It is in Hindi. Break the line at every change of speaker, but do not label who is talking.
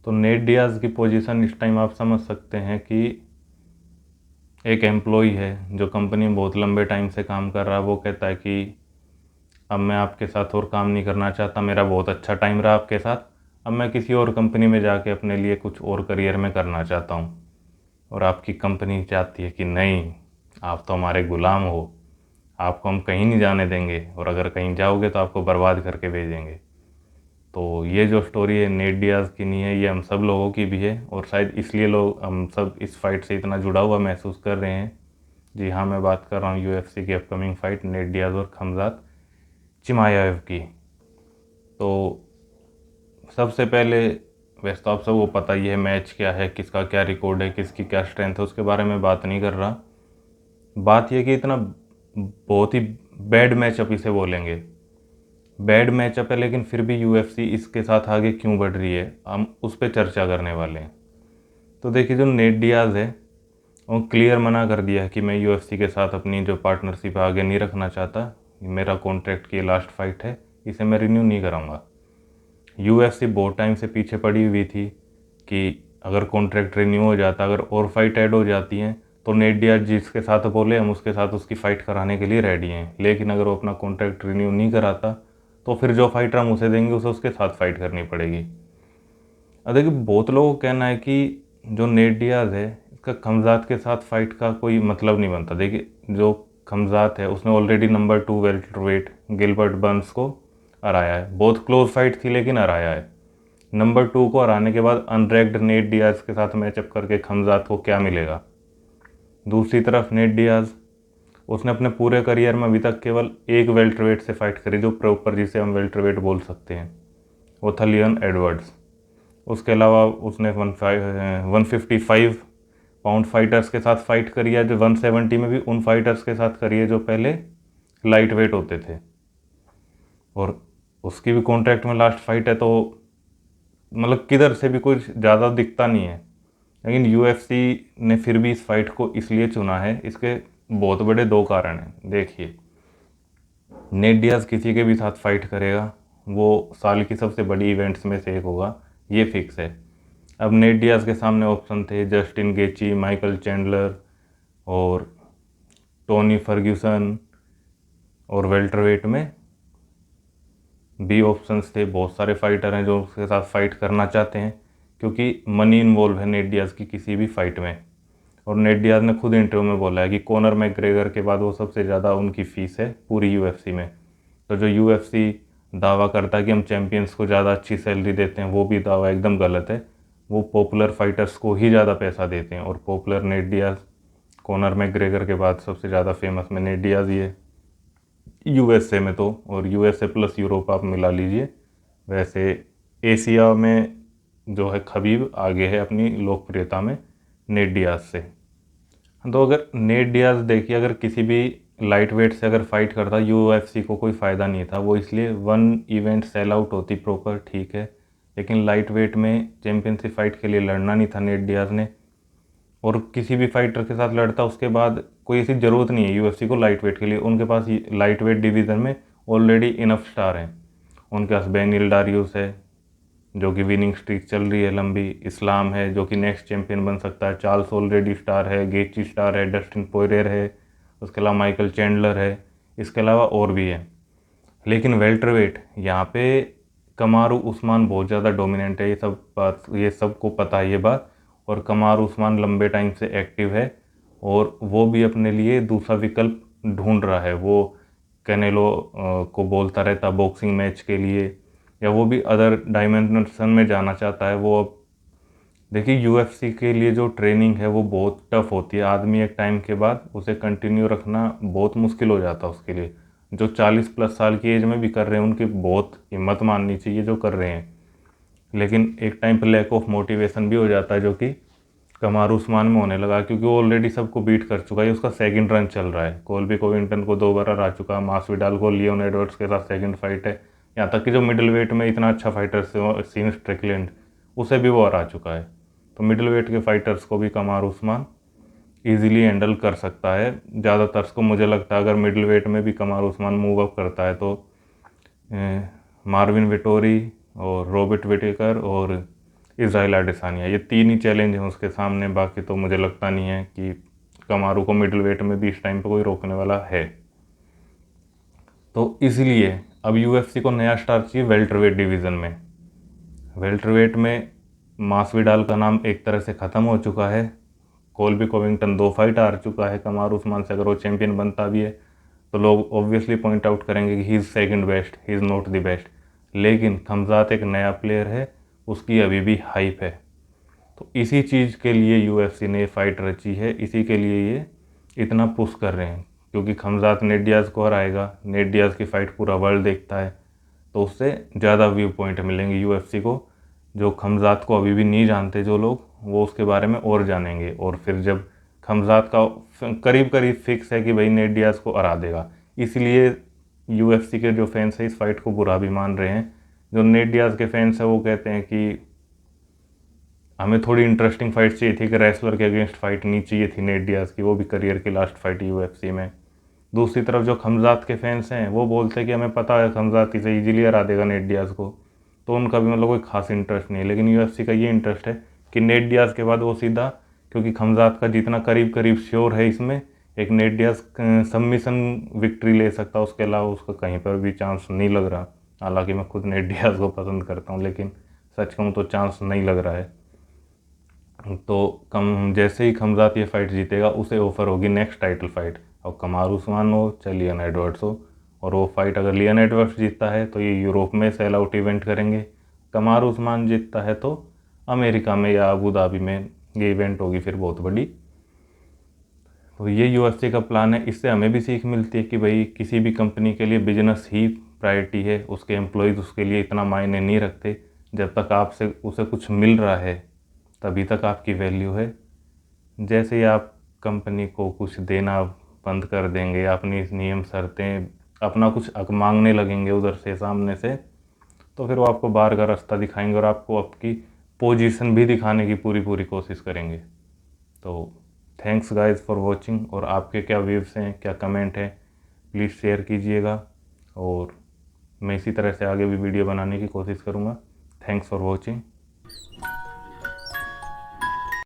तो नेट डियाज की पोजीशन इस टाइम आप समझ सकते हैं कि एक एम्प्लॉय है जो कंपनी में बहुत लंबे टाइम से काम कर रहा है, वो कहता है कि अब मैं आपके साथ और काम नहीं करना चाहता, मेरा बहुत अच्छा टाइम रहा आपके साथ, अब मैं किसी और कंपनी में जाके अपने लिए कुछ और करियर में करना चाहता हूँ। और आपकी कंपनी चाहती है कि नहीं, आप तो हमारे गुलाम हो, आपको हम कहीं नहीं जाने देंगे, और अगर कहीं जाओगे तो आपको बर्बाद करके भेजेंगे। तो ये जो स्टोरी है नेट डियाज की नहीं है, ये हम सब लोगों की भी है, और शायद इसलिए लोग हम सब इस फाइट से इतना जुड़ा हुआ महसूस कर रहे हैं। जी हाँ, मैं बात कर रहा हूँ यूएफसी की अपकमिंग फाइट नेट डियाज और खमजात चिमाएव की। तो सबसे पहले, वैसे तो आप सबको पता ही है मैच क्या है, किसका क्या रिकॉर्ड है, किसकी क्या स्ट्रेंथ है, उसके बारे में बात नहीं कर रहा। बात यह कि इतना बहुत ही बैड मैचअप इसे बोलेंगे, बैड मैचअप है, लेकिन फिर भी यूएफसी इसके साथ आगे क्यों बढ़ रही है, हम उस पर चर्चा करने वाले हैं। तो देखिए, जो नेट डियाज है वो क्लियर मना कर दिया है कि मैं यूएफसी के साथ अपनी जो पार्टनरशिप आगे नहीं रखना चाहता, मेरा कॉन्ट्रैक्ट की लास्ट फाइट है, इसे मैं रिन्यू नहीं कराऊंगा। यूएफसी बहुत टाइम से पीछे पड़ी हुई थी कि अगर कॉन्ट्रैक्ट रिन्यू हो जाता, अगर और फाइट ऐड हो जाती हैं तो नेट डियाज जिसके साथ बोले हम उसके साथ उसकी फ़ाइट कराने के लिए रेडी हैं, लेकिन अगर वो अपना कॉन्ट्रैक्ट रिन्यू नहीं कराता तो फिर जो फाइटर हम उसे देंगे उसे उसके साथ फाइट करनी पड़ेगी। अब देखिए, बहुत लोगों का कहना है कि जो नेट डियाज है इसका खमजात के साथ फाइट का कोई मतलब नहीं बनता। देखिए, जो खमजात है उसने already number 2 welterweight Gilbert Burns को हराया है, बहुत क्लोज फाइट थी लेकिन हराया है। नंबर 2 को हराने के बाद अनरैंक्ड नेट डियाज के साथ मैचअप करके खमजात को क्या मिलेगा। दूसरी तरफ नेट डियाज, उसने अपने पूरे करियर में अभी तक केवल एक वेल्टरवेट से फाइट करी जो प्रॉपर जिसे हम वेल्टरवेट बोल सकते हैं, वो था लियोन एडवर्ड्स। उसके अलावा उसने 155 पाउंड फाइटर्स के साथ फाइट करी है, जो 170 में भी उन फाइटर्स के साथ करी है जो पहले लाइट वेट होते थे, और उसकी भी कॉन्ट्रैक्ट में लास्ट फाइट है। तो मतलब किधर से भी कुछ ज़्यादा दिखता नहीं है, लेकिन यूएफसी ने फिर भी इस फाइट को इसलिए चुना है, इसके बहुत बड़े दो कारण हैं। देखिए, नेट डियाज किसी के भी साथ फाइट करेगा, वो साल की सबसे बड़ी इवेंट्स में से एक होगा, ये फिक्स है। अब नेट डियाज के सामने ऑप्शन थे जस्टिन गेची, माइकल चैंडलर और टोनी फर्ग्यूसन, और वेल्टरवेट में भी ऑप्शंस थे। बहुत सारे फाइटर हैं जो उसके साथ फाइट करना चाहते हैं, क्योंकि मनी इन्वॉल्व है नेट डियाज की किसी भी फाइट में। और नेट डियाज ने खुद इंटरव्यू में बोला है कि कॉनर मैकग्रेगर के बाद वो सबसे ज़्यादा उनकी फ़ीस है पूरी यूएफसी में। तो जो यूएफसी दावा करता है कि हम चैम्पियंस को ज़्यादा अच्छी सैलरी देते हैं, वो भी दावा एकदम गलत है। वो पॉपुलर फाइटर्स को ही ज़्यादा पैसा देते हैं, और popular Nate Diaz, Conor McGregor के बाद सबसे ज़्यादा फेमस में नेट डियाज ही है यूएसए में। तो और यूएसए प्लस यूरोप आप मिला लीजिए। वैसे एशिया में जो है खबीब आगे है अपनी लोकप्रियता में नेट डियाज से। तो अगर नेट डियाज देखिए, अगर किसी भी लाइट वेट से अगर फाइट करता, यूएफसी को कोई फ़ायदा नहीं था। वो इसलिए वन इवेंट सेल आउट होती प्रॉपर, ठीक है, लेकिन लाइट वेट में चैम्पियनशिप फाइट के लिए लड़ना नहीं था नेट डियाज ने। और किसी भी फाइटर के साथ लड़ता उसके बाद कोई ऐसी ज़रूरत नहीं है यूएफसी को लाइट वेट के लिए, उनके पास लाइट वेट डिवीज़न में ऑलरेडी इनफ स्टार हैं। उनके पास बेनिल डारियस है जो कि विनिंग स्ट्रीक चल रही है लंबी, इस्लाम है जो कि नेक्स्ट चैंपियन बन सकता है, चार्ल्स ऑलरेडी स्टार है, गेची स्टार है, डस्टिन पोयरियर है, उसके अलावा माइकल चैंडलर है, इसके अलावा और भी है। लेकिन वेल्टरवेट यहाँ पे कमारू उस्मान बहुत ज़्यादा डोमिनेंट है, ये सबको पता है ये बात। और कमारू उस्मान लंबे टाइम से एक्टिव है, और वो भी अपने लिए दूसरा विकल्प ढूंढ रहा है। वो कैनेलो को बोलता रहता बॉक्सिंग मैच के लिए, या वो भी अदर डायमेंशन में जाना चाहता है। वो अब देखिए, यूएफसी के लिए जो ट्रेनिंग है वो बहुत टफ होती है। आदमी एक टाइम के बाद उसे कंटिन्यू रखना बहुत मुश्किल हो जाता है उसके लिए। जो 40 प्लस साल की एज में भी कर रहे हैं उनकी बहुत हिम्मत माननी चाहिए जो कर रहे हैं, लेकिन एक टाइम पर लैक ऑफ मोटिवेशन भी हो जाता है, जो कि कमारू उस्मान में होने लगा, क्योंकि वो ऑलरेडी सबको बीट कर चुका है। उसका सेकंड रन चल रहा है, कोल्बी कोविंगटन को 2 बार हरा चुका, मासविडाल को, लियोन एडवर्ड्स के साथ सेकंड फाइट है, यहाँ तक कि जो मिडिल वेट में इतना अच्छा फाइटर सीन स्ट्रिकलैंड, उसे भी वो हरा चुका है। तो मिडिल वेट के फाइटर्स को भी कमारू उस्मान ईजिली हैंडल कर सकता है। ज़्यादातर को मुझे लगता है अगर मिडिल वेट में भी कमारू उस्मान मूव अप करता है तो मार्विन विटोरी और रॉबर्ट विटेकर और इज़राइल एडेसानिया, ये 3 ही चैलेंज हैं उसके सामने। बाकी तो मुझे लगता नहीं है कि कमारू को मिडल वेट में भी इस टाइम पे कोई रोकने वाला है। तो इसलिए अब यूएफसी को नया स्टार चाहिए वेल्टरवेट डिवीज़न में। वेल्टरवेट में मासविडाल का नाम एक तरह से ख़त्म हो चुका है। कोल्बी कोविंगटन 2 फाइट हार चुका है। कमारू उस्मान से अगर वो चैंपियन बनता भी है तो लोग ऑब्वियसली पॉइंट आउट करेंगे कि he is second best, he is not the best. लेकिन खमजात एक नया प्लेयर है, उसकी अभी भी हाइप है। तो इसी चीज़ के लिए यूएफसी ने फाइट रची है, इसी के लिए ये इतना पुश कर रहे हैं, क्योंकि खमजात नेट डियाज़ को हराएगा। नेट डियाज़ की फ़ाइट पूरा वर्ल्ड देखता है, तो उससे ज़्यादा व्यू पॉइंट मिलेंगे यूएफसी को। जो खमजात को अभी भी नहीं जानते जो लोग, वो उसके बारे में और जानेंगे। और फिर जब खमजात का करीब करीब फिक्स है कि भाई नेट डियाज़ को हरा देगा, इसलिए यूएफसी के जो फैंस हैं इस फाइट को बुरा भी मान रहे हैं। जो नेट डियाज़ के फैंस हैं वो कहते हैं कि हमें थोड़ी इंटरेस्टिंग फाइट चाहिए थी, कि रेसलर के अगेंस्ट फाइट नहीं चाहिए थी नेट डियाज़ की, वो भी करियर की लास्ट फाइट यूएफसी में। दूसरी तरफ जो खमजात के फैंस हैं वो बोलते हैं कि हमें पता है खमजात इसे ईजिली हरा देगा नेट डियाज़ को, तो उनका भी मतलब कोई खास इंटरेस्ट नहीं है। लेकिन यूएफसी का ये इंटरेस्ट है कि नेट डियाज़ के बाद वो सीधा, क्योंकि खमजात का जितना करीब करीब श्योर है इसमें, एक नेट डियाज़ सबमिशन विक्ट्री ले सकता है, उसके अलावा उसका कहीं पर भी चांस नहीं लग रहा। हालांकि मैं खुद नेट डियाज़ को पसंद करता हूँ, लेकिन सच कहूँ तो चांस नहीं लग रहा है। तो कम जैसे ही खमजात ये फाइट जीतेगा उसे ऑफर होगी नेक्स्ट टाइटल फाइट, और कमारू उस्मान हो चाहे लियन एडवर्ड्स हो। और वो फाइट अगर लियन एडवर्ड्स जीतता है तो ये यूरोप में सेल आउट इवेंट करेंगे। कमारू उस्मान जीतता है तो अमेरिका में या अबू धाबी में ये इवेंट होगी फिर बहुत बड़ी। तो ये यूएफसी का प्लान है। इससे हमें भी सीख मिलती है कि भाई किसी भी कंपनी के लिए बिजनेस ही प्रायोरिटी है, उसके एम्प्लॉयज़ उसके लिए इतना मायने नहीं रखते। जब तक आपसे उसे कुछ मिल रहा है तभी तक आपकी वैल्यू है। जैसे ही आप कंपनी को कुछ देना बंद कर देंगे, अपनी नियम शर्तें अपना कुछ मांगने लगेंगे उधर से सामने से, तो फिर वो आपको बाहर का रास्ता दिखाएंगे और आपको आपकी पोजीशन भी दिखाने की पूरी पूरी कोशिश करेंगे। तो थैंक्स गाइस फॉर वॉचिंग। और आपके क्या व्यूज़ हैं, क्या कमेंट है, प्लीज़ शेयर कीजिएगा। और मैं इसी तरह से आगे भी वीडियो बनाने की कोशिश करूँगा। Thanks for watching.